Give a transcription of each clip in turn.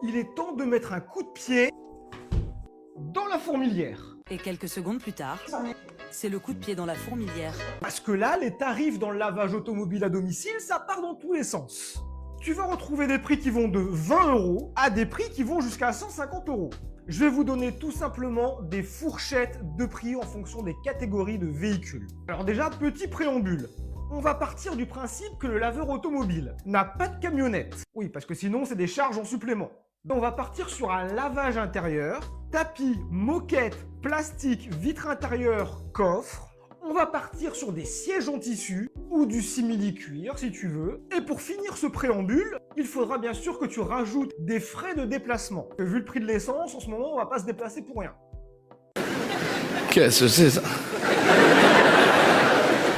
il est temps de mettre un coup de pied dans la fourmilière. Et quelques secondes plus tard, c'est le coup de pied dans la fourmilière. Parce que là, les tarifs dans le lavage automobile à domicile, ça part dans tous les sens. Tu vas retrouver des prix qui vont de 20 € à des prix qui vont jusqu'à 150 €. Je vais vous donner tout simplement des fourchettes de prix en fonction des catégories de véhicules. Alors déjà, petit préambule. On va partir du principe que le laveur automobile n'a pas de camionnette. Oui, parce que sinon, c'est des charges en supplément. On va partir sur un lavage intérieur, tapis, moquette, plastique, vitre intérieure, coffre. On va partir sur des sièges en tissu ou du simili-cuir si tu veux. Et pour finir ce préambule, il faudra bien sûr que tu rajoutes des frais de déplacement. Vu le prix de l'essence, en ce moment, on va pas se déplacer pour rien. Qu'est-ce que c'est ça?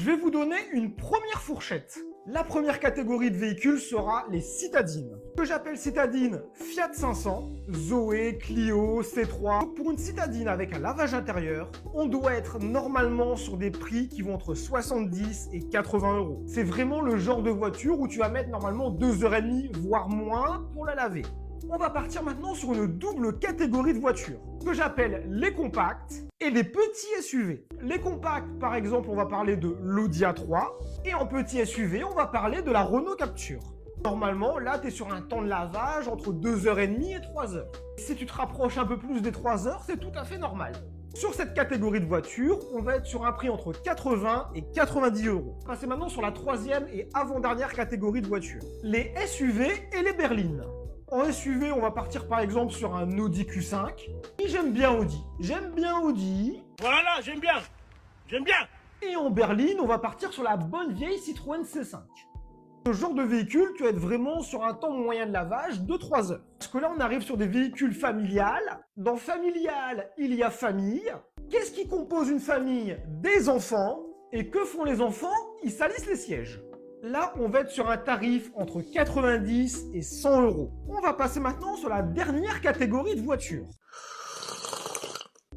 Je vais vous donner une première fourchette. La première catégorie de véhicules sera les citadines. Ce que j'appelle citadine, Fiat 500, Zoé, Clio, C3. Pour une citadine avec un lavage intérieur, on doit être normalement sur des prix qui vont entre 70 et 80 €. C'est vraiment le genre de voiture où tu vas mettre normalement 2h30, voire moins, pour la laver. On va partir maintenant sur une double catégorie de voitures, que j'appelle les compacts et les petits SUV. Les compacts, par exemple, on va parler de l'Audi A3, et en petit SUV, on va parler de la Renault Captur. Normalement, là, tu es sur un temps de lavage entre 2h30 et 3h. Si tu te rapproches un peu plus des 3h, c'est tout à fait normal. Sur cette catégorie de voitures, on va être sur un prix entre 80 et 90 €. Passez maintenant sur la troisième et avant-dernière catégorie de voitures, les SUV et les berlines. En SUV, on va partir par exemple sur un Audi Q5. Et j'aime bien Audi. J'aime bien Audi. Voilà, j'aime bien. J'aime bien. Et en berline, on va partir sur la bonne vieille Citroën C5. Ce genre de véhicule, tu vas être vraiment sur un temps moyen de lavage de 3 heures. Parce que là, on arrive sur des véhicules familiales. Dans familial, il y a famille. Qu'est-ce qui compose une famille? Des enfants. Et que font les enfants? Ils salissent les sièges. Là, on va être sur un tarif entre 90 et 100 €. On va passer maintenant sur la dernière catégorie de voitures.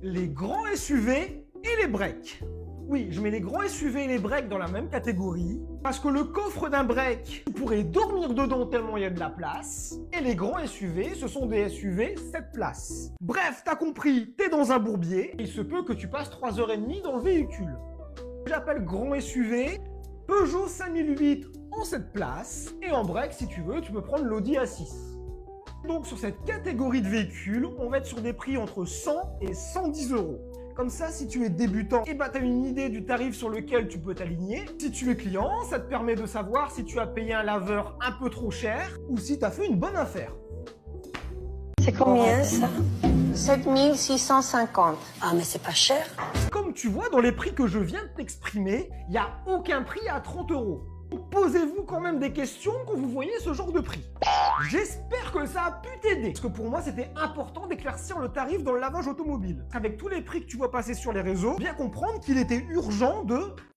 Les grands SUV et les breaks. Oui, je mets les grands SUV et les breaks dans la même catégorie parce que le coffre d'un break, tu pourrais dormir dedans tellement il y a de la place. Et les grands SUV, ce sont des SUV 7 places. Bref, t'as compris, t'es dans un bourbier. Il se peut que tu passes 3h30 dans le véhicule. J'appelle grand SUV Peugeot 5008 en 7 places. Et en break, si tu veux, tu peux prendre l'Audi A6. Donc sur cette catégorie de véhicules, on va être sur des prix entre 100 et 110 €. Comme ça, si tu es débutant, tu as une idée du tarif sur lequel tu peux t'aligner. Si tu es client, ça te permet de savoir si tu as payé un laveur un peu trop cher ou si tu as fait une bonne affaire. C'est combien ça? 7650. Ah mais c'est pas cher. Comme tu vois, dans les prix que je viens de t'exprimer, il n'y a aucun prix à 30 €. Posez-vous quand même des questions quand vous voyez ce genre de prix. J'espère que ça a pu t'aider. Parce que pour moi, c'était important d'éclaircir le tarif dans le lavage automobile. Avec tous les prix que tu vois passer sur les réseaux, bien comprendre qu'il était urgent de